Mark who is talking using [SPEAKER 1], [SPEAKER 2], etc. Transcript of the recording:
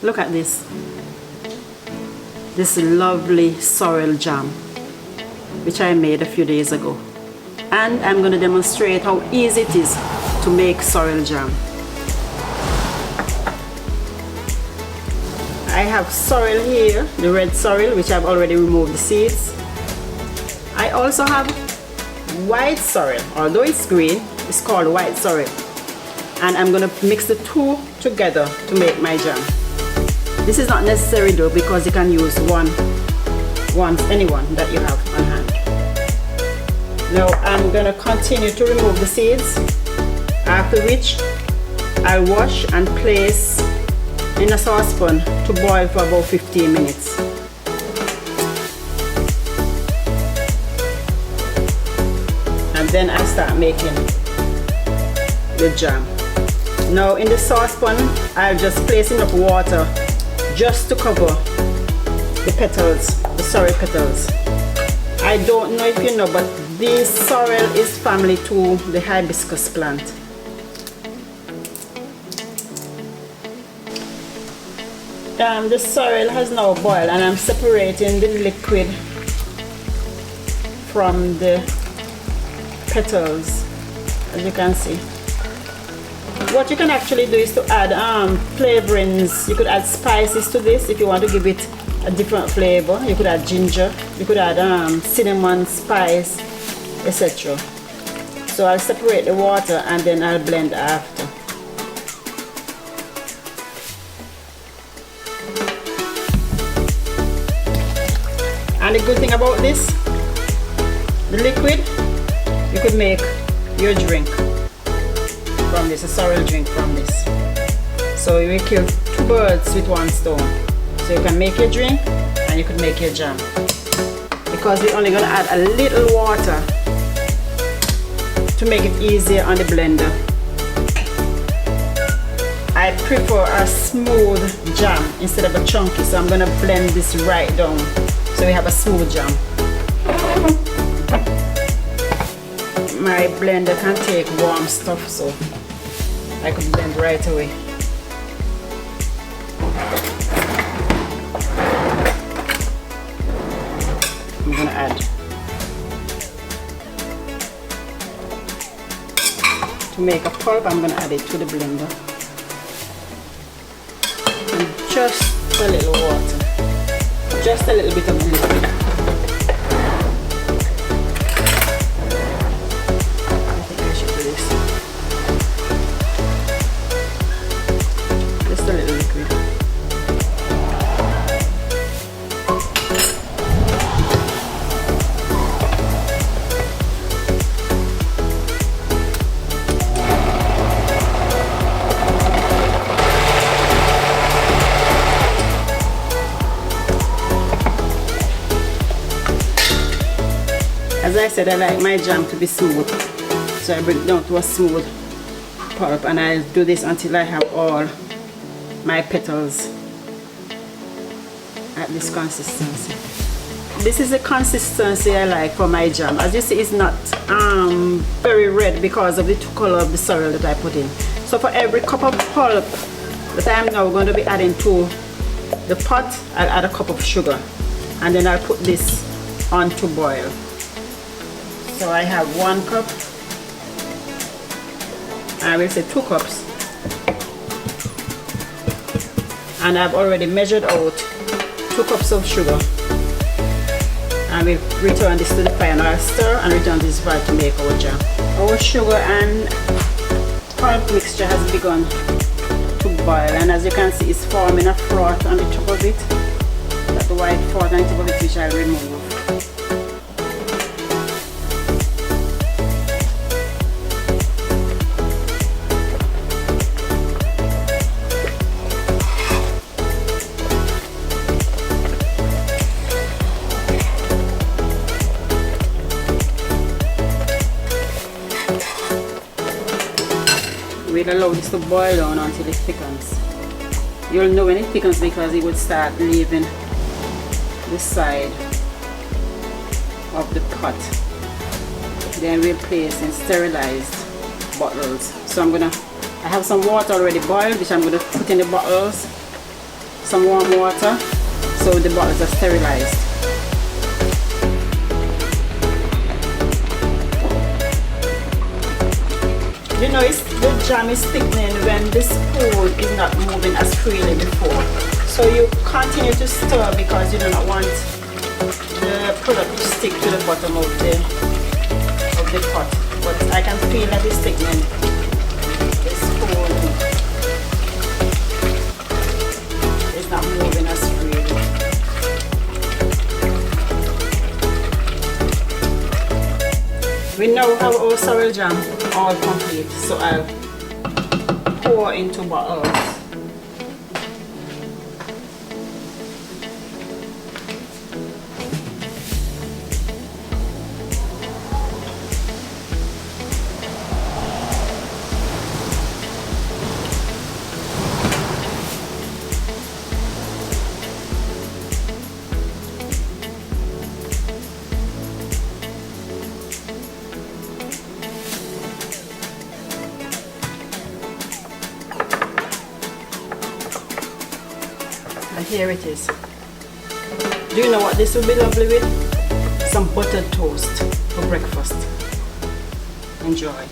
[SPEAKER 1] Look at this. This lovely sorrel jam, which I made a few days ago. And I'm going to demonstrate how easy it is to make sorrel jam. I have sorrel here, the red sorrel, which I've already removed the seeds. I also have white sorrel, although it's green, it's called white sorrel. And I'm going to mix the two together to make my jam. This is not necessary though, because you can use anyone that you have on hand. Now I'm going to continue to remove the seeds, after which I'll wash and place in a saucepan to boil for about 15 minutes. And then I start making the jam. Now in the saucepan, I'll just place enough water just to cover the petals, the sorrel petals. I don't know if you know, but this sorrel is family to the hibiscus plant. The sorrel has now boiled, and I'm separating the liquid from the petals, as you can see. What you can actually do is to add flavorings. You could add spices to this if you want to give it a different flavor. You could add ginger, you could add cinnamon, spice, etc. So I'll separate the water and then I'll blend after. And the good thing about this, the liquid, you could make your drink from this, a sorrel drink from this. So you will kill two birds with one stone. So you can make your drink and you could make your jam. Because we're only going to add a little water to make it easier on the blender. I prefer a smooth jam instead of a chunky, so I'm going to blend this right down so we have a smooth jam. My blender can take warm stuff, so I could blend right away. I'm gonna add to make a pulp. I'm gonna add it to the blender, and just a little water, just a little bit of liquid. As I said, I like my jam to be smooth, so I bring it down to a smooth pulp, and I do this until I have all my petals at this consistency. This is the consistency I like for my jam. As you see, it's not very red because of the color of the sorrel that I put in. So for every cup of pulp that I'm now going to be adding to the pot, I'll add a cup of sugar, and then I'll put this on to boil. So I have 1 cup, I will say 2 cups, and I've already measured out 2 cups of sugar, and we'll return this to the fire, and I'll stir and return this fire to make our jam. Our sugar and pulp mixture has begun to boil, and as you can see, it's forming a froth on the top of it, that white froth on the top of it, which I'll remove. We'll allow this to boil down until it thickens. You'll know when it thickens because it would start leaving the side of the pot. Then we'll place in sterilized bottles. So I have some water already boiled, which I'm gonna put in the bottles, some warm water so the bottles are sterilized. You know, the jam is thickening when the spoon is not moving as freely before. So you continue to stir because you do not want the product to stick to the bottom of the pot. But I can feel that it's thickening. The spoon is not moving as freely. We now have our sorrel jam all complete, so I'll pour into bottles. And here it is. Do you know what this would be lovely with? Some buttered toast for breakfast. Enjoy.